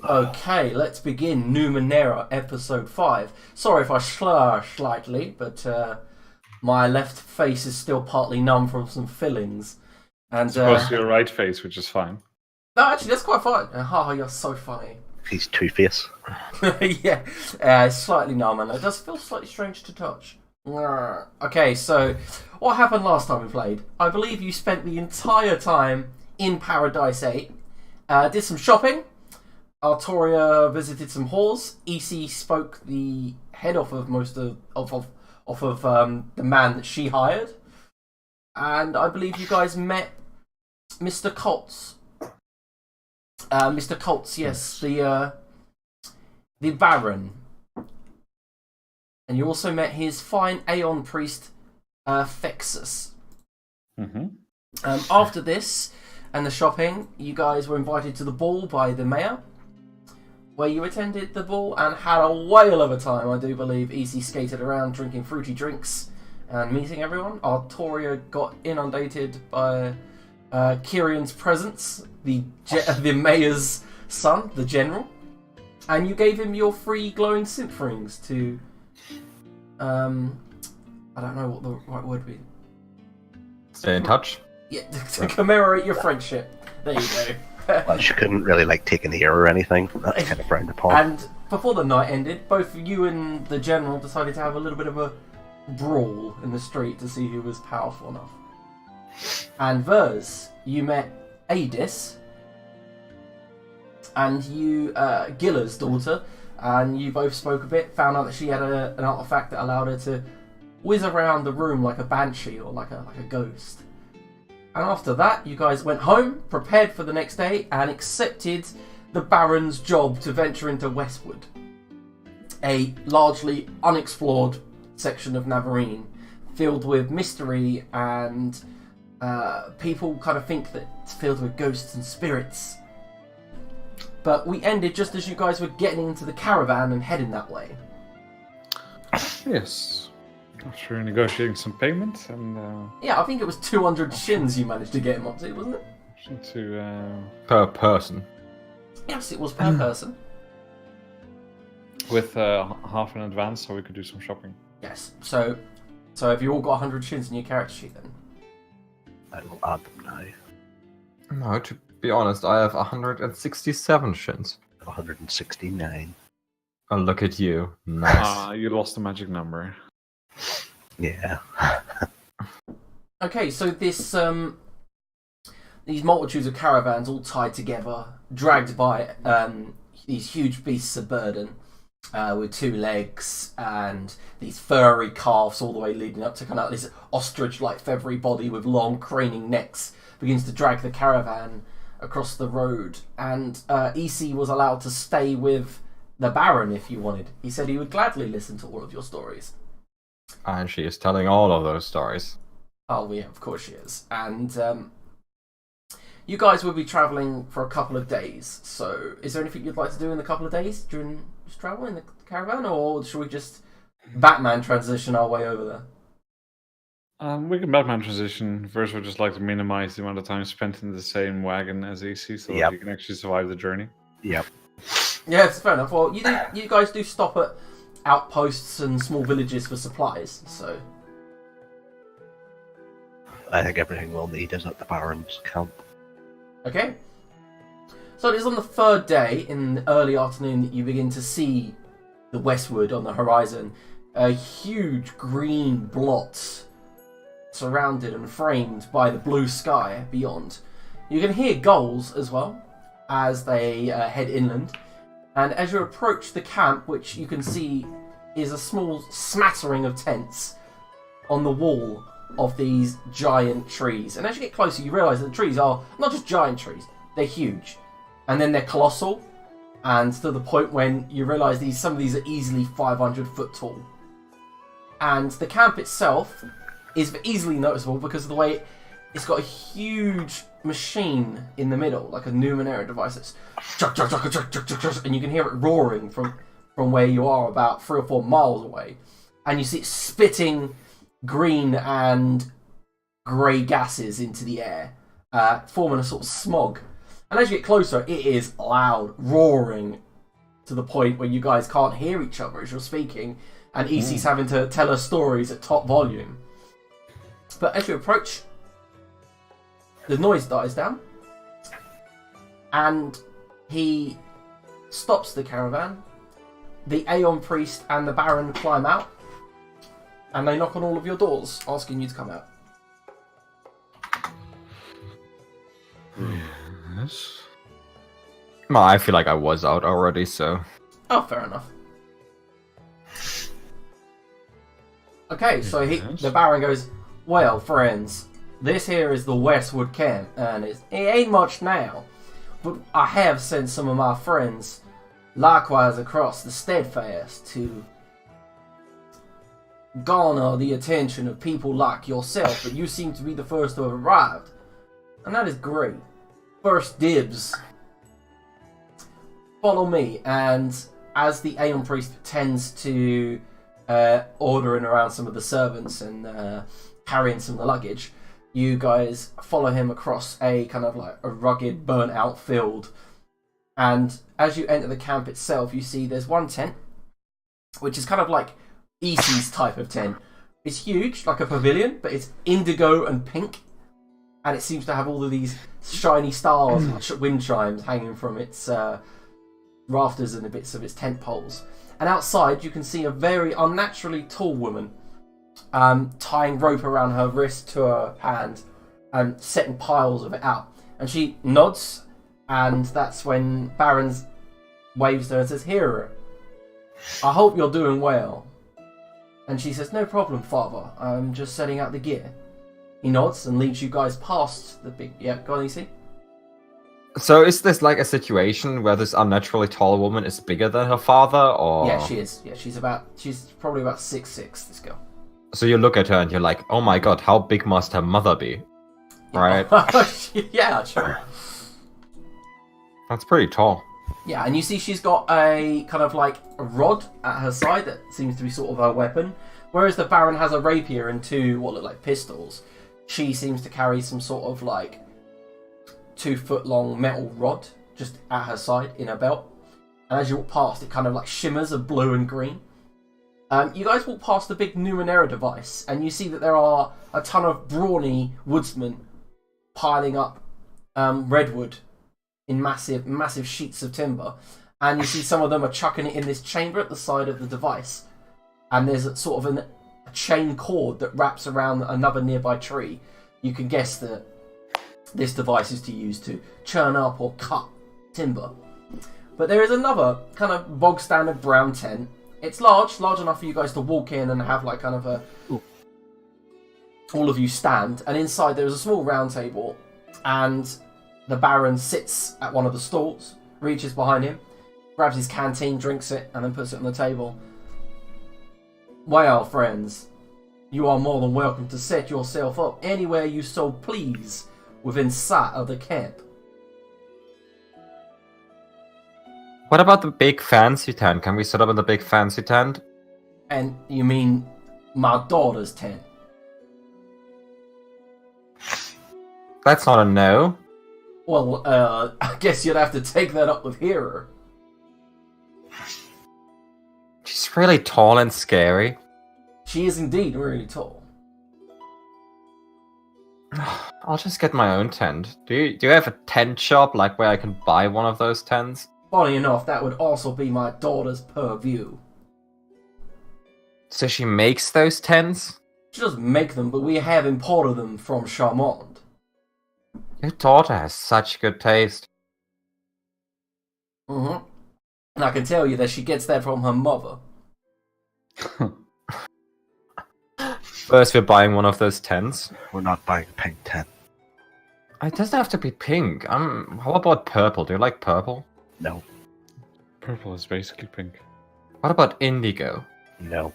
Okay, let's begin Numenera episode 5. Sorry if I slur slightly, but my left face is still partly numb from some fillings. And It's opposed to your right face, which is fine. no, actually, that's quite fun. Haha, you're so funny. He's Two-Face. Yeah, it's slightly numb and it does feel slightly strange to touch. Okay, so what happened last time we played? I believe you spent the entire time in Paradise 8, did some shopping. Artoria visited some halls. EC spoke the head off of most of the man that she hired, and I believe you guys met Mr. Coltz. Mr. Coltz, yes, the Baron, and you also met his fine Aeon priest, Fexus. Mm-hmm. After this and the shopping, you guys were invited to the ball by the mayor, where you attended the ball and had a whale of a time. I do believe EC skated around drinking fruity drinks and meeting everyone. Artoria got inundated by Kirian's presence, the mayor's son, the general, and you gave him your free glowing synth rings to I don't know what the right word would be. Stay in touch. Yeah, to commemorate your friendship. There you go. Well, she couldn't really take an ear or anything. That's kind of frowned upon. And before the night ended, both you and the general decided to have a little bit of a brawl in the street to see who was powerful enough. And Vers, you met Adis, and you, Gilla's daughter, and you both spoke a bit, found out that she had an artifact that allowed her to whiz around the room like a banshee or like a ghost. And after that, you guys went home, prepared for the next day, and accepted the Baron's job to venture into Westwood, a largely unexplored section of Navarine, filled with mystery and people kind of think that it's filled with ghosts and spirits. But we ended just as you guys were getting into the caravan and heading that way. Yes. After negotiating some payment and Yeah, I think it was 200 shins you managed to get him up to, wasn't it? Per person. Yes, it was per person. with half in advance, so we could do some shopping. Yes, so have you all got 100 shins in your character sheet then? I will add them now. No, to be honest, I have 167 shins. 169. Oh, look at you. Nice. Ah, you lost the magic number. Yeah. Okay, so this these multitudes of caravans all tied together, dragged by these huge beasts of burden with 2 legs and these furry calves all the way leading up to kind of this ostrich-like feathery body with long craning necks begins to drag the caravan across the road. And EC was allowed to stay with the Baron if you wanted. He said he would gladly listen to all of your stories. And she is telling all of those stories. Oh, yeah, of course she is. And you guys will be travelling for a couple of days. So is there anything you'd like to do in the couple of days during this travel in the caravan? Or should we just Batman transition our way over there? We can Batman transition. First, we'd just like to minimize the amount of time spent in the same wagon as AC, so that you can actually survive the journey. Yep. Yeah, it's fair enough. Well, you guys do stop at outposts and small villages for supplies, so... I think everything we'll need is at the Baron's camp. Okay. So it is on the 3rd day, in the early afternoon, that you begin to see the Westwood on the horizon. A huge green blot surrounded and framed by the blue sky beyond. You can hear gulls as well as they head inland. And as you approach the camp, which you can see is a small smattering of tents on the wall of these giant trees. And as you get closer, you realise that the trees are not just giant trees, they're huge. And then they're colossal, and to the point when you realise some of these are easily 500 foot tall. And the camp itself is easily noticeable because of the way it's got a huge machine in the middle, like a Numenera device that's chuck, chuck, chuck, chuck, chuck, chuck, chuck, and you can hear it roaring from where you are about 3 or 4 miles away. And you see it spitting green and grey gases into the air, forming a sort of smog. And as you get closer, it is loud, roaring, to the point where you guys can't hear each other as you're speaking, and EC's having to tell her stories at top volume. But as you approach, the noise dies down, and he stops the caravan. The Aeon Priest and the Baron climb out, and they knock on all of your doors, asking you to come out. Yes. Well, I feel like I was out already, so... Oh, fair enough. Okay, so the Baron goes, well, friends, this here is the Westwood camp, and it ain't much now, but I have sent some of my friends likewise across the Steadfast to garner the attention of people like yourself, but you seem to be the first to have arrived, and that is great. First dibs. Follow me, and as the Aeon Priest tends to ordering around some of the servants and carrying some of the luggage, you guys follow him across a kind of like a rugged, burnt out field. And as you enter the camp itself, you see there's one tent, which is kind of like EC's type of tent. It's huge, like a pavilion, but it's indigo and pink. And it seems to have all of these shiny stars, wind chimes hanging from its rafters and the bits of its tent poles. And outside, you can see a very unnaturally tall woman tying rope around her wrist to her hand and setting piles of it out. And she nods, and that's when Barons waves to her and says, "Hero, I hope you're doing well." And she says, "No problem, Father. I'm just setting out the gear." He nods and leads you guys past the big... Yeah, go on, EC. So is this like a situation where this unnaturally tall woman is bigger than her father, or...? Yeah, she is. Yeah, she's probably about 6'6", this girl. So you look at her and you're like, oh my god, how big must her mother be? Right? Yeah, sure. That's pretty tall. Yeah, and you see she's got a kind of like a rod at her side that seems to be sort of her weapon, whereas the Baron has a rapier and two what look like pistols. She seems to carry some sort of like 2-foot long metal rod just at her side in her belt. And as you walk past, it kind of like shimmers of blue and green. You guys walk past the big Numenera device, and you see that there are a ton of brawny woodsmen piling up redwood in massive sheets of timber. And you see some of them are chucking it in this chamber at the side of the device. And there's a sort of a chain cord that wraps around another nearby tree. You can guess that this device is to use to churn up or cut timber. But there is another kind of bog standard brown tent. It's large enough for you guys to walk in and have like kind of a... all of you stand. And inside there is a small round table. And the Baron sits at one of the stalls, reaches behind him, grabs his canteen, drinks it, and then puts it on the table. Well, friends, you are more than welcome to set yourself up anywhere you so please within sight of the camp. What about the big fancy tent? Can we set up in the big fancy tent? And you mean my daughter's tent? That's not a no. Well, I guess you'd have to take that up with Hero. She's really tall and scary. She is indeed really tall. I'll just get my own tent. Do you have a tent shop, like where I can buy one of those tents? Funny enough, that would also be my daughter's purview. So she makes those tents? She doesn't make them, but we have imported them from Charmant. Your daughter has such good taste. Mm-hmm. And I can tell you that she gets that from her mother. First, we're buying one of those tents. We're not buying a pink tent. It doesn't have to be pink. How about purple? Do you like purple? No. Purple is basically pink. What about indigo? No.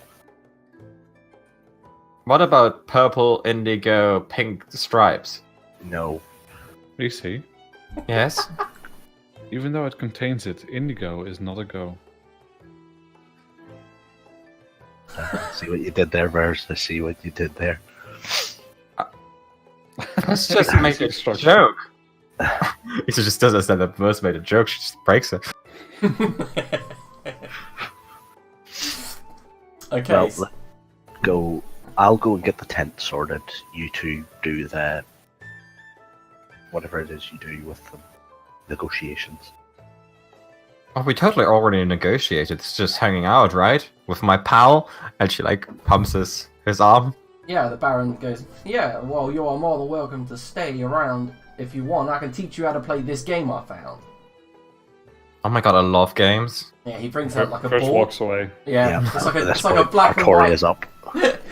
What about purple, indigo, pink stripes? No. You see, Yes? even though it contains it, indigo is not a go. See what you did there, Vers. I see what you did there. Let's just make a Structure. joke. He just doesn't understand that Verse made a joke, she just breaks it. Okay. Well, go. I'll go and get the tent sorted. You two do the whatever it is you do with the negotiations. Oh, we totally already negotiated. It's just hanging out, right? With my pal, and she like pumps his arm. Yeah, the Baron goes, yeah, well, you are more than welcome to stay around if you want. I can teach you how to play this game I found. Oh my god, I love games. Yeah, he brings out like a Chris board. walks away. Yeah, At it's like this a point, black and Tori white. is up.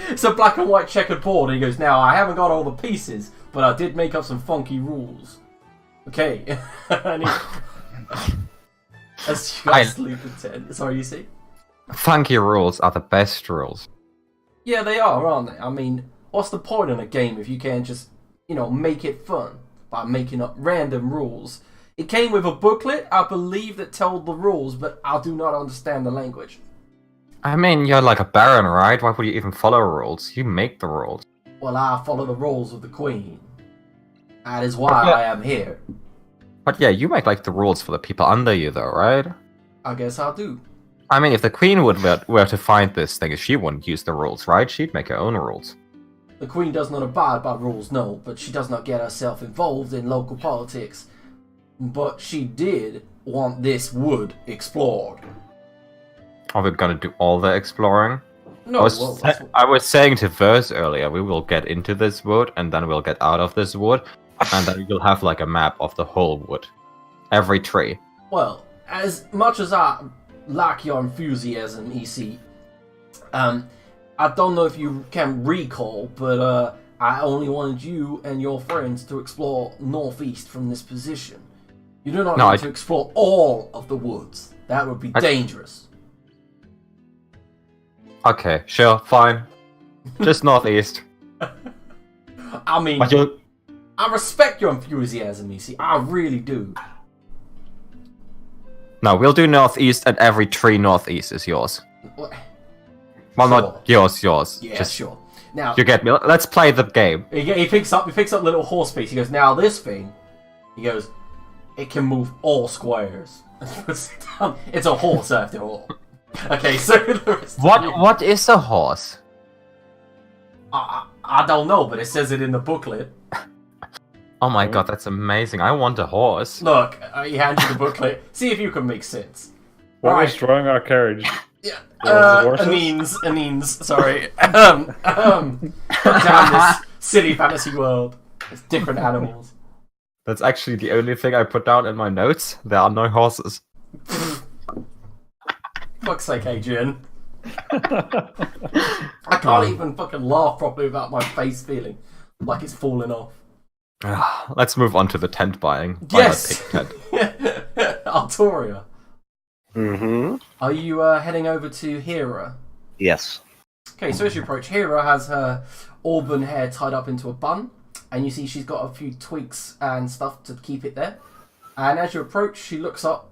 It's a black and white checkered board, and he goes, now, I haven't got all the pieces, but I did make up some funky rules. Okay. And he... As you guys sleep in tent. Sorry, you see? Funky rules are the best rules. Yeah, they are, aren't they? I mean, what's the point in a game if you can't just, make it fun by making up random rules? It came with a booklet, I believe, that told the rules, but I do not understand the language. I mean, you're like a baron, right? Why would you even follow rules? You make the rules. Well, I follow the rules of the Queen. That is why I am here. But yeah, you make like the rules for the people under you, though, right? I guess I do. I mean, if the Queen were to find this thing, she wouldn't use the rules, right? She'd make her own rules. The Queen does not abide by rules, no, but she does not get herself involved in local politics. But she did want this wood explored. Are we gonna do all the exploring? No, I was saying to Verse earlier, we will get into this wood, and then we'll get out of this wood, and then you'll have like a map of the whole wood. Every tree. Well, as much as I like your enthusiasm, EC, I don't know if you can recall, but I only wanted you and your friends to explore northeast from this position. You do not need to explore all of the woods. That would be dangerous. Okay, sure, fine. Just northeast. I mean, But you'll... I respect your enthusiasm, EC. I really do. No, we'll do northeast, and every tree northeast is yours. What? Well, Sure. not yours, yours. Yeah, Just, sure. Now, you get me. Let's play the game. he picks up a little horse piece. He goes, now this thing, he goes, it can move all squares. It's a horse after all. Okay, so the rest of you- What is a horse? I don't know, but it says it in the booklet. Oh my god, that's amazing. I want a horse. Look, he hands you the booklet. See if you can make sense. What Right. was drawing our carriage? Yeah. Horses? Anines, sorry. Damn this silly fantasy world. It's different animals. That's actually the only thing I put down in my notes. There are no horses. Fuck's sake, Adrian. I can't even fucking laugh properly without my face feeling like it's falling off. Let's move on to the tent buying. Yes! Buy a pig tent. Artoria, Mm-hmm. are you heading over to Hera? Yes. Okay, so as you approach, Hera has her auburn hair tied up into a bun, and you see she's got a few twigs and stuff to keep it there. And as you approach, she looks up,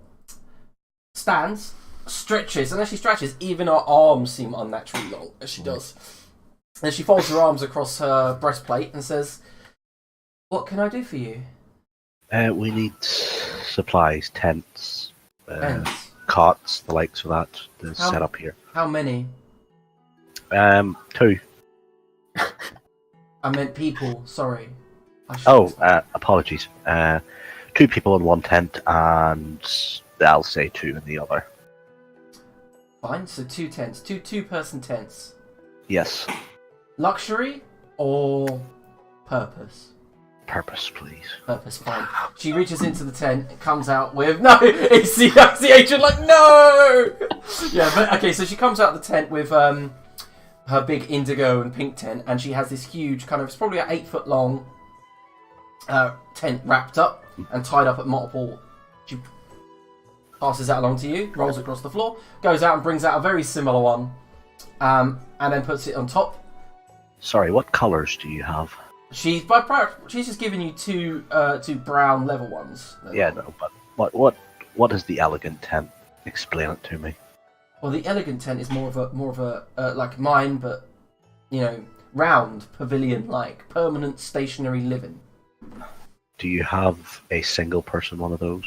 stands, stretches, and as she stretches, even her arms seem unnaturally long, as she does. And she folds her arms across her breastplate and says, "What can I do for you?" We need supplies, tents, Tents. cots, the likes of that to set up here. How many? 2. I meant people, sorry. Oh, apologies. 2 people in one tent, and I'll say 2 in the other. Fine, so 2 tents. Two-person tents. Yes. Luxury or purpose? Purpose, please. Purpose, fine. She reaches into the tent and comes out with... No! It's the agent like, no! Yeah, but okay, so she comes out of the tent with her big indigo and pink tent, and she has this huge kind of... It's probably an 8-foot long tent wrapped up and tied up at multiple... She passes that along to you, rolls across the floor, goes out and brings out a very similar one, and then puts it on top. Sorry, what colours do you have? She's just giving you two brown leather ones. Yeah, no, but what is the elegant tent? Explain it to me. Well, the elegant tent is more of a like mine, but round pavilion, like permanent stationary living. Do you have a single person one of those?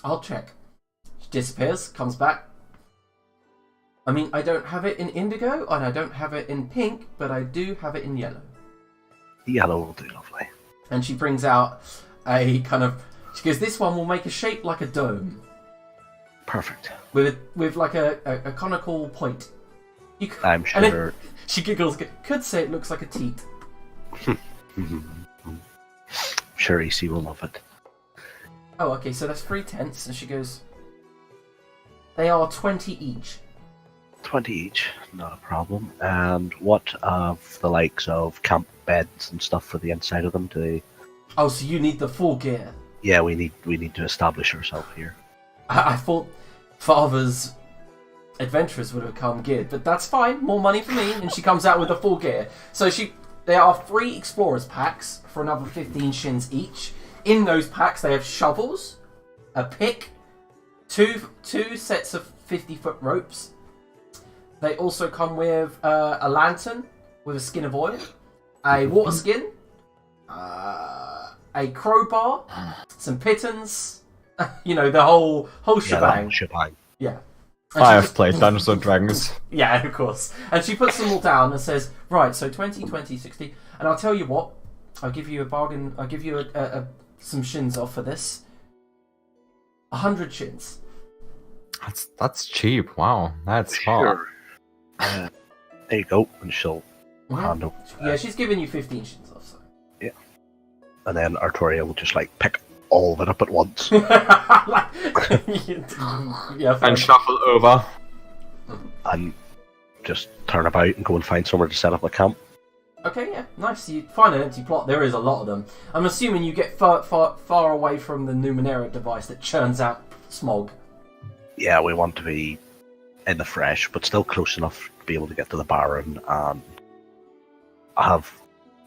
I'll check. She disappears, comes back. I mean, I don't have it in indigo, and I don't have it in pink, but I do have it in yellow. Yellow will do, lovely. And she brings out a kind of... She goes, this one will make a shape like a dome. Perfect. With like a conical point. You could, I'm sure... She giggles, could say it looks like a teat. Sure, EC will love it. Oh, okay, so that's 3 tents, and she goes... They are 20 each. 20 each, not a problem. And what of the likes of camp beds and stuff for the inside of them? Do they... Oh, so you need the full gear. Yeah, we need to establish ourselves here. I thought Father's adventurers would have come geared, but that's fine. More money for me, and she comes out with the full gear. So there are 3 explorers packs for another 15 shins each. In those packs, they have shovels, a pick, two sets of 50-foot ropes. They also come with a lantern with a skin of oil, a water skin, a crowbar, some pittons, the whole shebang. Yeah. Fireplace, Dungeons and Dragons. Yeah, of course. And she puts them all down and says, right, so 20, 20, 60. And I'll tell you what, I'll give you a bargain, I'll give you some shins off for this. 100 shins. That's cheap. Wow, that's hard. There you go, and she'll hand over. Yeah, she's giving you 15 shins off, so. Yeah. And then Artoria will just pick all of it up at once. Yeah, and shuffle over. And just turn about and go and find somewhere to set up a camp. Okay, yeah, nice. You find an empty plot. There is a lot of them. I'm assuming you get far away from the Numenera device that churns out smog. Yeah, we want to be in the fresh, but still close enough to be able to get to the Baron and have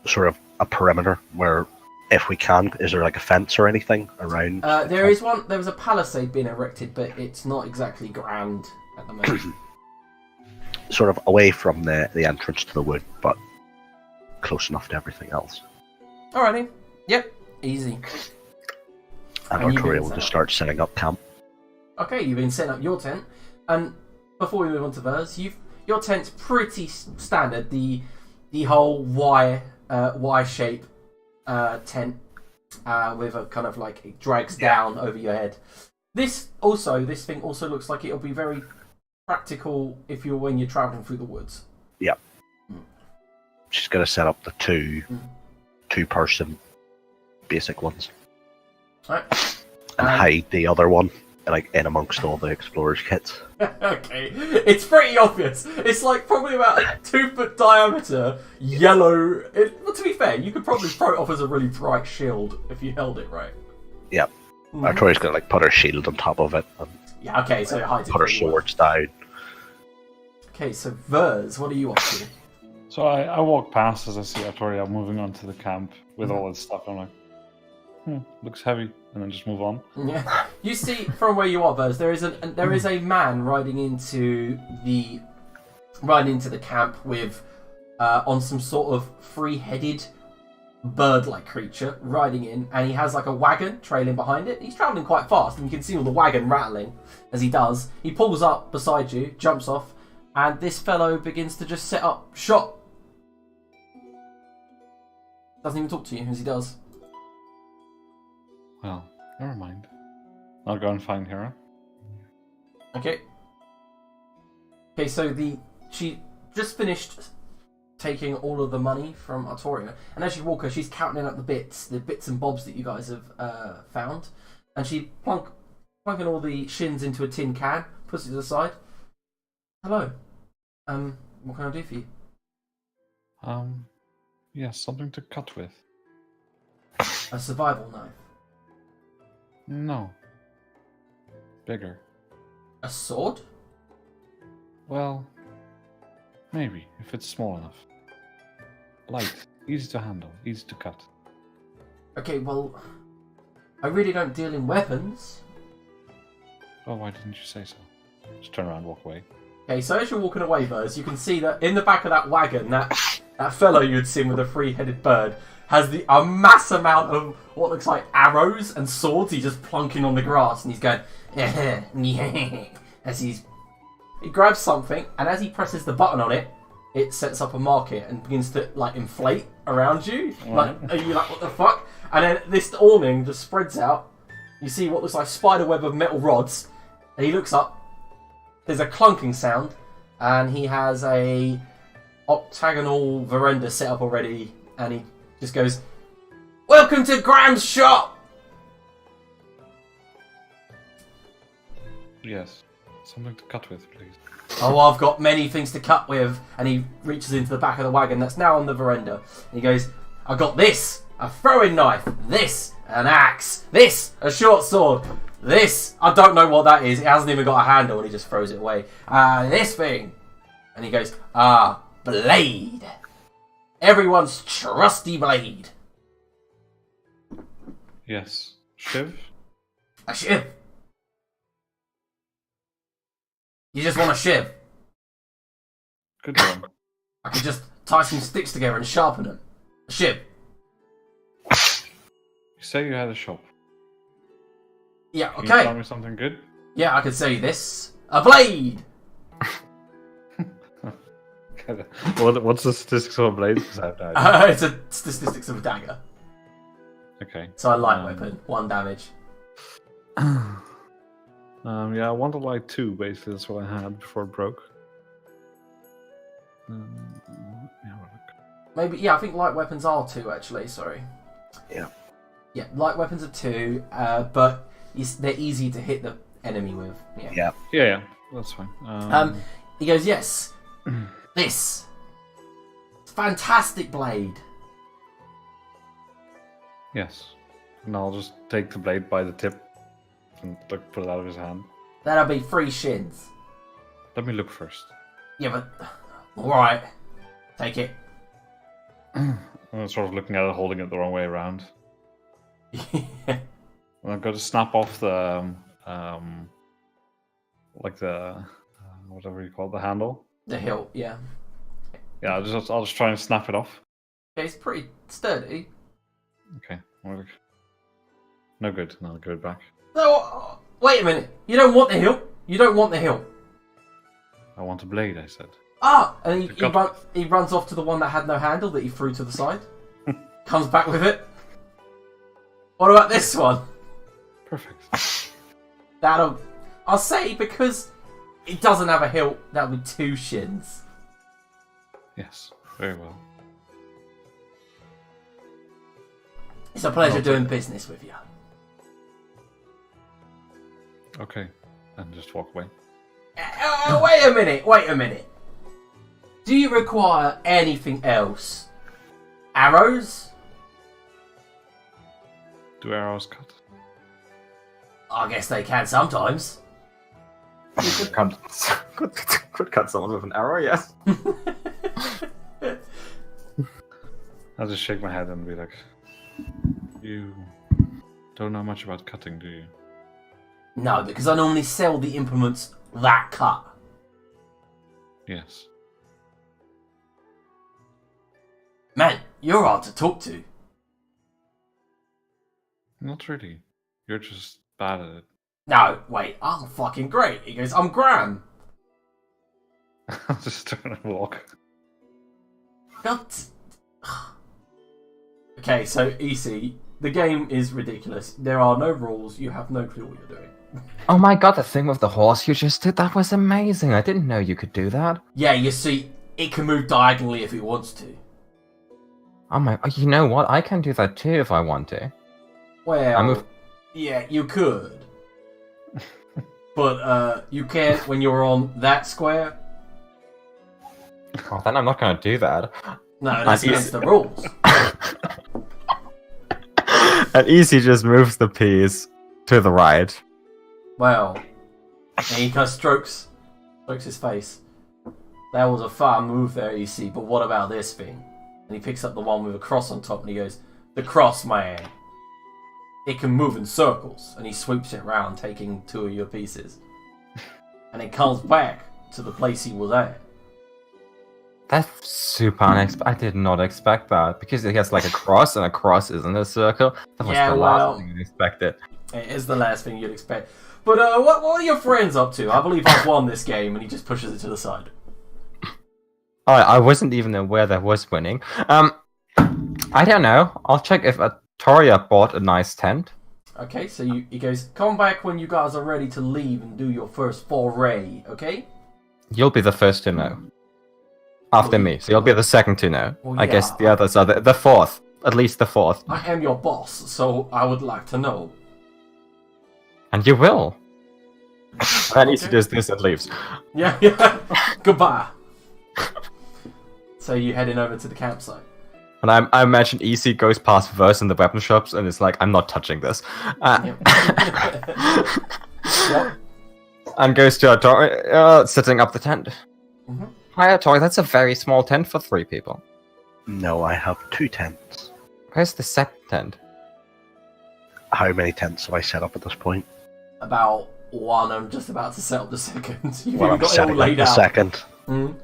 sort of a perimeter where, if we can, is there a fence or anything around? There is one. There was a palisade being erected, but it's not exactly grand at the moment. Sort of away from the entrance to the wood, but close enough to everything else. Alrighty. Yep. Easy. And Artoria will just start setting up camp. Okay, you've been setting up your tent, and before we move on to Vers, your tent's pretty standard. The whole Y shape tent with a kind of it drags down over your head. This thing also looks like it'll be very practical when you're traveling through the woods. Yep. She's going to set up the two-person basic ones. Right. And hide the other one in amongst all the explorers kits. Okay, it's pretty obvious. It's probably about a 2-foot diameter, yellow. Well, to be fair, you could probably throw it off as a really bright shield if you held it right. Yep. Artoria's going to put her shield on top of it. And yeah. Okay, so it hides it. Put her swords down. Okay, so Vers, what are you up to? So I walk past as I see Artoria moving on to the camp with all this stuff. I'm like, looks heavy, and then just move on. Yeah, you see from where you are, Vers, there is a man riding into the camp with on some sort of 3-headed bird-like creature riding in, and he has a wagon trailing behind it. He's travelling quite fast, and you can see all the wagon rattling as he does. He pulls up beside you, jumps off, and this fellow begins to just set up shop. Doesn't even talk to you as he does. Well, never mind. I'll go and find Hera. Okay. Okay, so she just finished taking all of the money from Artoria, and as you walk her, she's counting up the bits and bobs that you guys have found, and she plunking all the shins into a tin can, puts it to the side. Hello. What can I do for you? Yeah, something to cut with. A survival knife. No. Bigger. A sword? Well, maybe, if it's small enough. Light, easy to handle, easy to cut. Okay, well, I really don't deal in weapons. Oh, why didn't you say so? Just turn around and walk away. Okay, so as you're walking away, Vers, you can see that in the back of that wagon, that That fellow you'd seen with a three-headed bird has a mass amount of what looks like arrows and swords. He's just plunking on the grass, and he's going, as he grabs something, and as he presses the button on it, it sets up a market and begins to like inflate around you. Like, are you like, what the fuck? And then this awning just spreads out. You see what looks like a spider web of metal rods, and he looks up. There's a clunking sound, and he has a octagonal veranda set up already, and he just goes, "Welcome to Graham's shop!" Yes. Something to cut with, please. "Oh, I've got many things to cut with." And he reaches into the back of the wagon that's now on the veranda. And he goes, "I got this, a throwing knife, this, an axe, this, a short sword, this, I don't know what that is, it hasn't even got a handle," and he just throws it away. "This thing." And he goes, "Blade. Everyone's trusty blade." Yes. Shiv? "A shiv. You just want a shiv. Good one. I could just tie some sticks together and sharpen them. A shiv." You say you had a shop. "Yeah, Can you okay. tell me something good? Yeah, I could say this. A blade." What's the statistics of a blade? Because I have no idea. It's a statistics of a dagger. Okay. So a light weapon, 1 damage. Yeah, I want a light 2, basically. That's what I had before it broke. Yeah, well, Maybe, yeah, I think light weapons are 2, actually, sorry. Yeah. Yeah, light weapons are 2, but they're easy to hit the enemy with. Yeah. yeah, that's fine. He goes, "Yes, this. Fantastic blade." Yes. And I'll just take the blade by the tip and put it out of his hand. "That'll be 3 shins." Let me look first. "Yeah, but... Alright. Take it." I'm sort of looking at it, holding it the wrong way around. And I'm going to snap off the, like the, whatever you call it, the handle. The hilt, yeah. Yeah, I'll just try and snap it off. Okay, it's pretty sturdy. Okay. Well, no good. No, I'll give it back. No, wait a minute. You don't want the hilt. You don't want the hilt. I want a blade, I said. And he runs off to the one that had no handle that he threw to the side. Comes back with it. "What about this one?" Perfect. I'll say, because it doesn't have a hilt, that'll be 2 shins. Yes, very well. It's a pleasure doing business with you. Okay. And just walk away. Wait a minute. Do you require anything else? Arrows? Do arrows cut? I guess they can sometimes. Could cut someone with an arrow, yes. I'll just shake my head and be like, "You don't know much about cutting, do you?" No, because I normally sell the implements that cut. Yes. Man, you're hard to talk to. Not really. You're just bad at it. No, wait, I'm fucking great. He goes, "I'm Graham." I'll just turn and walk. God. Okay, so EC, the game is ridiculous. There are no rules. You have no clue what you're doing. Oh my god, the thing with the horse you just did, that was amazing. I didn't know you could do that. Yeah, you see, it can move diagonally if it wants to. Oh my, you know what? I can do that too if I want to. Well, yeah, you could. But you can't when you're on that square. Oh, then I'm not going to do that. No, that's against the rules. And Easy just moves the piece to the right. Well, and he kind of strokes his face. That was a fine move there, EC, but what about this thing? And he picks up the one with a cross on top and he goes, "The cross, man. It can move in circles." And he swoops it round, taking 2 of your pieces. And it comes back to the place he was at. That's super unexpected. I did not expect that because it has like a cross, and a cross isn't a circle. That was Yeah, the well- last thing I expected. It is the last thing you'd expect. But what are your friends up to? I believe I've won this game, and he just pushes it to the side. I wasn't even aware that was winning. I don't know. I'll check if Toria bought a nice tent. Okay, so he goes, come back when you guys are ready to leave and do your first foray, okay? You'll be the first to know. After Well, me, so you'll be the second to know. Well, I yeah, guess the others are the fourth. At least the fourth. I am your boss, so I would like to know. And you will. And he Okay. does this and leaves. Yeah. Goodbye. So you heading over to the campsite. And I imagine EC goes past Verse in the weapon shops and is like, I'm not touching this. Yep. And goes to Artori, setting up the tent. Mhm. Hi Artori, that's a very small tent for 3 people. No, I have 2 tents. Where's the second tent? How many tents have I set up at this point? About 1, I'm just about to set up the second. You've Well, even I'm got it all setting up laid the out. second. Mm.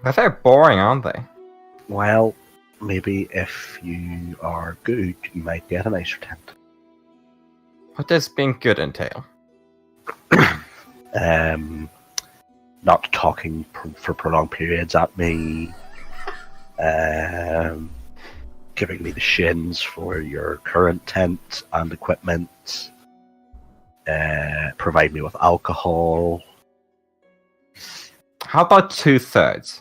They're very boring, aren't they? Well, maybe if you are good, you might get a nicer tent. What does being good entail? Not talking for prolonged periods at me. Giving me the shins for your current tent and equipment. Provide me with alcohol. How about 2/3?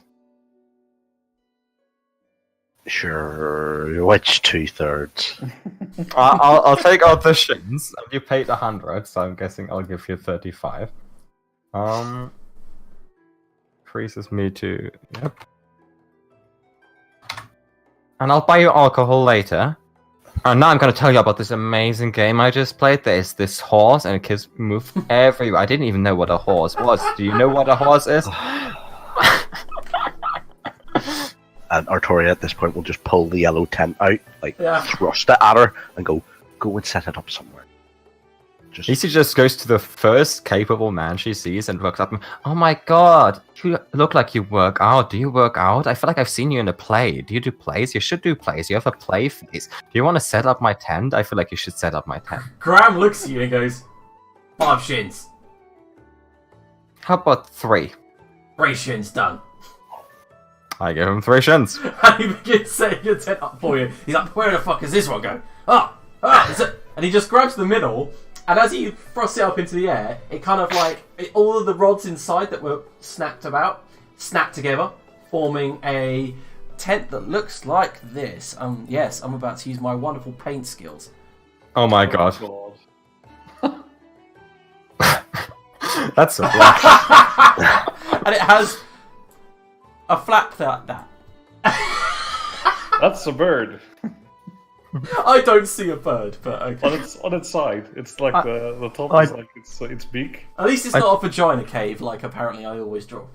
Sure, which 2/3? I'll take out the shins. You paid 100, so I'm guessing I'll give you 35. Increases me to... Yep. And I'll buy you alcohol later. And now I'm going to tell you about this amazing game I just played. There's this horse, and it can move everywhere. I didn't even know what a horse was. Do you know what a horse is? And Artoria at this point will just pull the yellow tent out, Yeah. thrust it at her, and go and set it up somewhere. Lisa just goes to the first capable man she sees and looks up and, oh my god, you look like you work out. Do you work out? I feel like I've seen you in a play. Do you do plays? You should do plays. You have a play face. Do you want to set up my tent? I feel like you should set up my tent. Graham looks at you and goes, 5 shins. How about 3? 3 shins done. I give him 3 shins. And he begins setting your tent up for you. He's like, where the fuck is this one go? Is it? And he just grabs the middle, and as he thrusts it up into the air, it kind of like, all of the rods inside that were snapped together, forming a tent that looks like this. Yes, I'm about to use my wonderful paint skills. Oh my god. God. That's a black. And it has a flap that. That's a bird. I don't see a bird, but okay. On its side. It's like the top is like its beak. At least it's not a vagina cave, like apparently I always draw.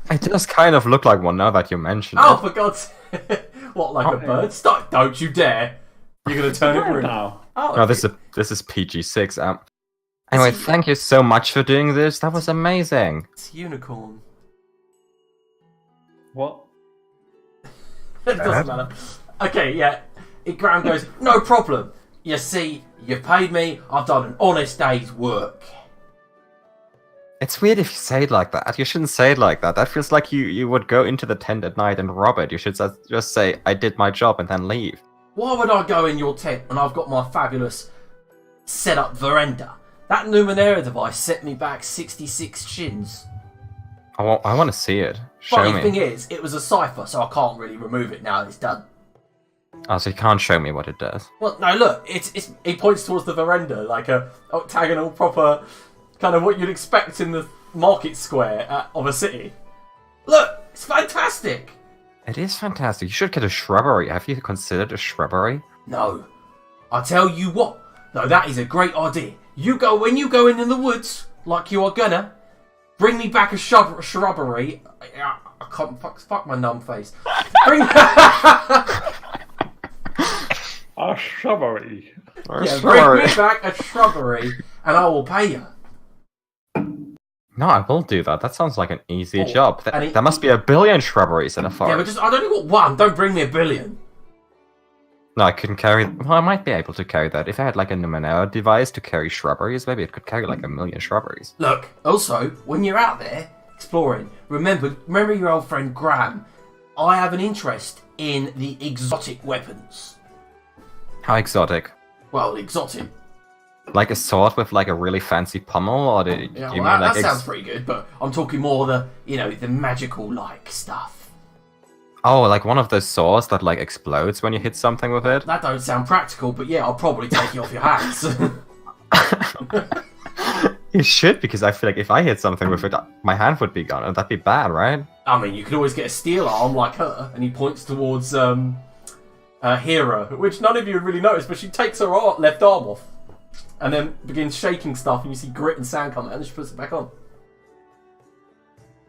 It does kind of look like one now that you mention Oh, it. for God's what, like a bird? Stop! Don't you dare! You're gonna turn it Bird green. now. Oh, No, this is PG-6. Anyway, thank you so much for doing this. That was amazing. it's unicorn. What? It doesn't matter. Okay, yeah. Graham goes, no problem. You see, you paid me. I've done an honest day's work. It's weird if you say it like that. You shouldn't say it like that. That feels like you would go into the tent at night and rob it. You should just say, I did my job, and then leave. Why would I go in your tent when I've got my fabulous set-up veranda? That Numenera device set me back 66 shins. I want to see it. Show Funny thing me. is, it was a cipher, so I can't really remove it now that it's done. Oh, so you can't show me what it does. Well, no, look, it's he points towards the veranda, like a octagonal, proper, kind of what you'd expect in the market square of a city. Look, it's fantastic! It is fantastic. You should get a shrubbery. Have you considered a shrubbery? No, I tell you what, no, that is a great idea. When you go in the woods, like you are gonna, bring me back a shrubbery. I can't, fuck my numb face. Bring A shrubbery. bring me back a shrubbery, and I will pay you. No, I will do that. That sounds like an easy Oh, job. and There must be a billion shrubberies in a Yeah, forest. but I've only got one. Don't bring me a billion. No, I couldn't carry. Well, I might be able to carry that if I had like a Numenera device to carry shrubberies. Maybe it could carry like a million shrubberies. Look, also, when you're out there exploring, remember your old friend Graham. I have an interest in the exotic weapons. How exotic? Well, exotic. Like a sword with like a really fancy pommel, or do Yeah, you well, mean like that sounds pretty good, but I'm talking more the magical like stuff. Oh, like one of those swords that like explodes when you hit something with it? That don't sound practical, but yeah, I'll probably take it off your hands. You should, because I feel like if I hit something with it, my hand would be gone, and that'd be bad, right? I mean, you could always get a steel arm like her, and he points towards Hera, which none of you would really notice, but she takes her left arm off, and then begins shaking stuff, and you see grit and sand come out, and she puts it back on.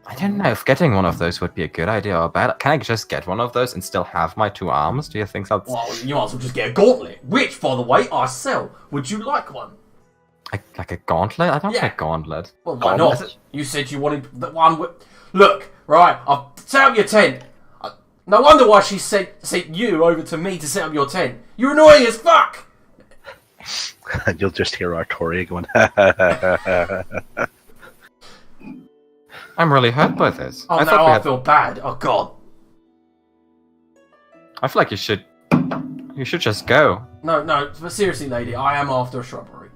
I don't know if getting one of those would be a good idea or bad. Can I just get one of those and still have my 2 arms? Do you think that's... Well, you might as well just get a gauntlet, which, by the way, I sell. Would you like one? Like a gauntlet? I don't Yeah. like gauntlet. Well, why not? You said you wanted the one with... Look, right, I'll set up your tent. No wonder why she sent you over to me to set up your tent. You're annoying as fuck! And you'll just hear Artoria going, I'm really hurt by this. Oh, I thought now we I had... feel bad. Oh, God. I feel like you should just go. No, but seriously, lady, I am after a shrubbery.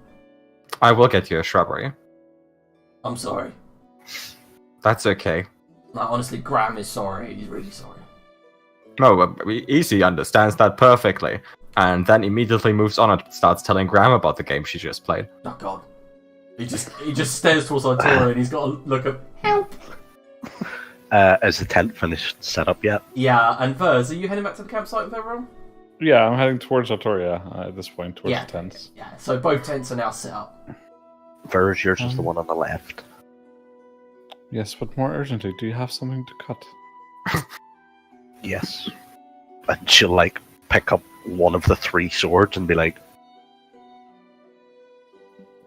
I will get you a shrubbery. I'm sorry. That's okay. No, honestly, Graham is sorry. He's really sorry. No, Easy understands that perfectly. And then immediately moves on and starts telling Graham about the game she just played. Oh, God. He just stares towards Artoria and he's got a look of help. is the tent finished set up yet? Yeah, and Vers, are you heading back to the campsite with everyone? Yeah, I'm heading towards Artoria at this point, towards Yeah. the tents. Yeah, so both tents are now set up. Verge, yours is the one on the left. Yes, but more urgently, do you have something to cut? Yes. And she'll, like, pick up one of the 3 swords and be like,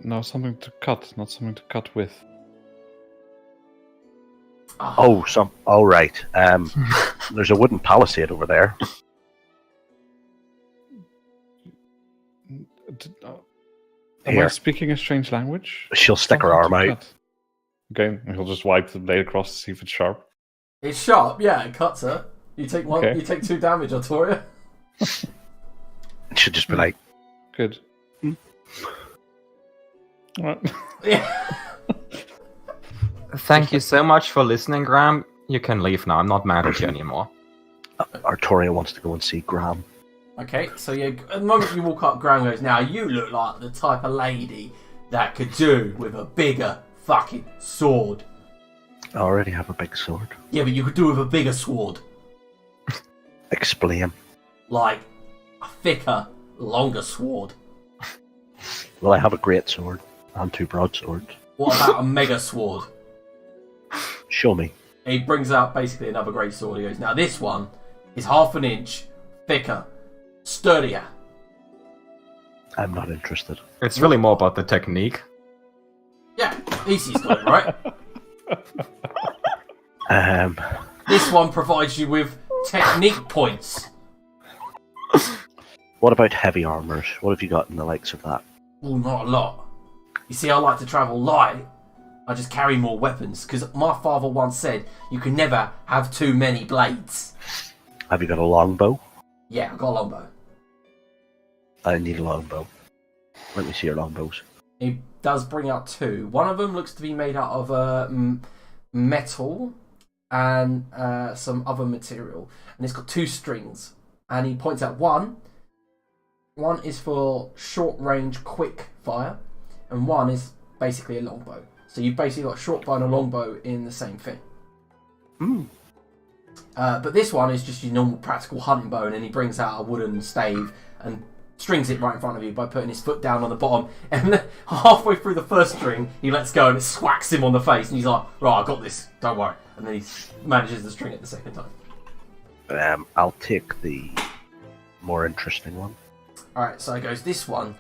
No, something to cut, not something to cut with. oh, right. There's a wooden palisade over there. Am I Here. speaking a strange language? She'll stick her Something arm to out. cut. Okay, and he'll just wipe the blade across to see if it's sharp. It's sharp, yeah, it cuts her. You take one. Okay. You take 2 damage, Artoria. She'll just be like, Good. Alright. Yeah. Thank you so much for listening, Graham. You can leave now. I'm not mad at you anymore. Artoria wants to go and see Graham. Okay, so yeah, at the moment you walk up, Graham goes, now you look like the type of lady that could do with a bigger fucking sword. I already have a big sword. Yeah, but you could do with a bigger sword. Explain. Like a thicker, longer sword. Well, I have a great sword and 2 broadswords. What about a mega sword? Show me. He brings out basically another great sword. He goes, now this one is 1/2 inch thicker, sturdier. I'm not interested. It's really more about the technique. Yeah, Easy's got it, right? This one provides you with technique points. What about heavy armors? What have you got in the likes of that? Well, not a lot. You see, I like to travel light. I just carry more weapons, because my father once said you can never have too many blades. Have you got a longbow? Yeah, I've got a longbow. I need a longbow. Let me see your longbows. He does bring out 2. One of them looks to be made out of metal and some other material. And it's got 2 strings. And he points out one is for short range quick fire, and one is basically a longbow. So you've basically got a short bow and a longbow in the same thing. But this one is just your normal practical hunting bow, and then he brings out a wooden stave and strings it right in front of you by putting his foot down on the bottom. And then halfway through the first string, he lets go and it swacks him on the face, and he's like, right, I got this, don't worry. And then he manages to string it the second time. I'll take the more interesting one. Alright, so he goes, this one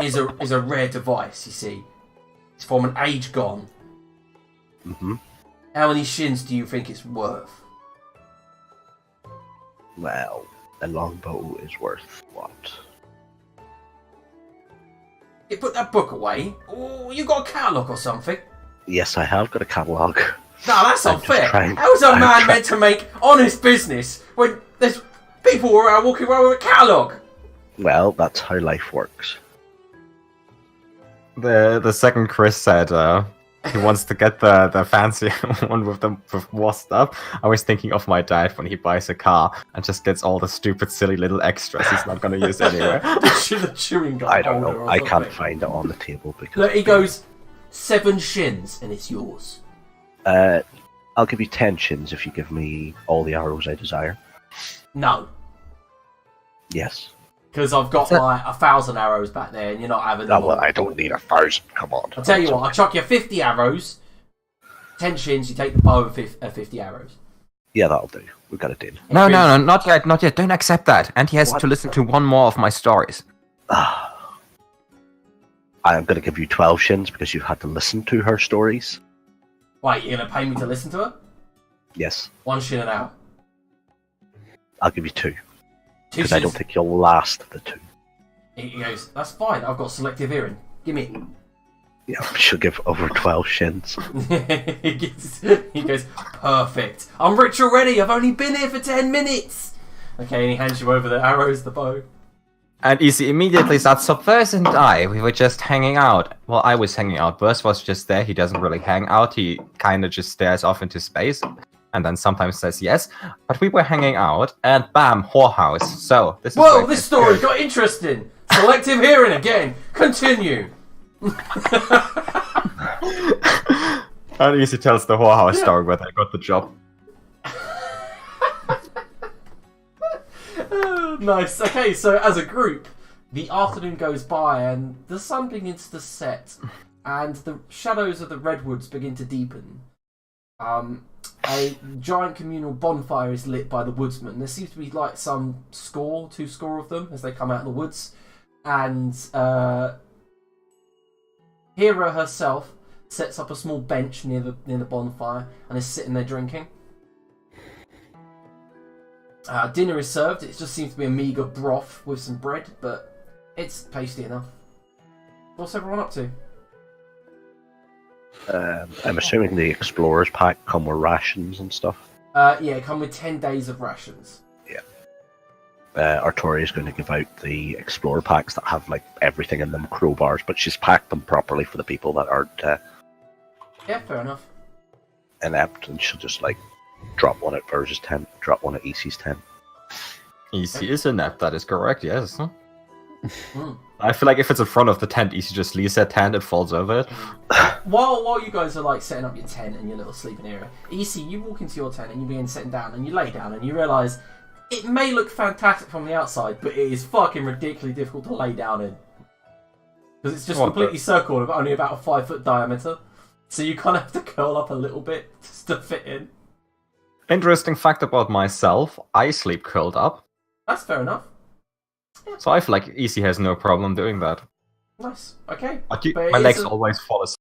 is a rare device, you see. It's from an age gone. Mm-hmm. How many shins do you think it's worth? Well, a longbow is worth what? You put that book away. Oh, you got a catalogue or something? Yes, I have got a catalogue. No, that's I'm just unfair. trying- How is a I'm man try- meant to make honest business when there's people around walking around with a catalogue? Well, that's how life works. The second Chris said he wants to get the fancy one with more stuff. I was thinking of my dad when he buys a car and just gets all the stupid, silly little extras he's not going to use anyway. The chewing gum I don't holder know. or I can't something. find it on the table because. Look, he goes 7 shins and it's yours. I'll give you 10 shins if you give me all the arrows I desire. No, Yes. because I've got like 1,000 arrows back there and you're not having Oh, them. well, all. I don't need 1,000. Come on. I'll tell you what, I'll chuck you 50 arrows, 10 shins, you take the bow and 50 arrows. Yeah, that'll do. We've got a deal. No, not yet, not yet. Don't accept that. And he has What? to listen to one more of my stories. I am going to give you 12 shins because you've had to listen to her stories. Wait, you're going to pay me to listen to her? Yes. 1 shin an hour. I'll give you 2 2 because I don't shins. think you'll last the 2. He goes, that's fine, I've got selective hearing. Give me it. Yeah, she'll give over 12 shins. he goes, perfect. I'm rich already. I've only been here for 10 minutes. Okay, and he hands you over the arrows, the bow. And Easy immediately starts, so Burst and I, we were just hanging out. Well, I was hanging out. Burst was just there. He doesn't really hang out. He kind of just stares off into space. And then sometimes says yes. But we were hanging out, and bam, whorehouse. So, this is Whoa, where this it story goes. got interesting. Selective hearing again. Continue. And Easy tells the whorehouse story where they got the job. Nice. Okay, so as a group, the afternoon goes by and the sun begins to set, and the shadows of the redwoods begin to deepen. A giant communal bonfire is lit by the woodsmen. There seems to be like some 2 score of them as they come out of the woods, and Hera herself sets up a small bench near the bonfire and is sitting there drinking. Dinner is served. It just seems to be a meagre broth with some bread, but it's tasty enough. What's everyone up to? I'm assuming the Explorers pack come with rations and stuff. Yeah, come with 10 days of rations. Artori is going to give out the Explorer packs that have like everything in them, crowbars, but she's packed them properly for the people that aren't Yeah, fair enough. inept, and she'll just like drop one at Verge's tent, drop one at EC's tent. Easy is inept, that is correct, yes. Mm. I feel like if it's in front of the tent, Easy just leaves that tent and falls over it. While you guys are like setting up your tent and your little sleeping area, EC, you walk into your tent and you begin sitting down and you lay down and you realise it may look fantastic from the outside, but it is fucking ridiculously difficult to lay down in. Because it's just What, completely circled, but only about a 5-foot diameter. So you kind of have to curl up a little bit just to fit in. Interesting fact about myself, I sleep curled up. That's fair enough. So I feel like Easy has no problem doing that. Nice. Okay. But But my it legs is a- always fall asleep.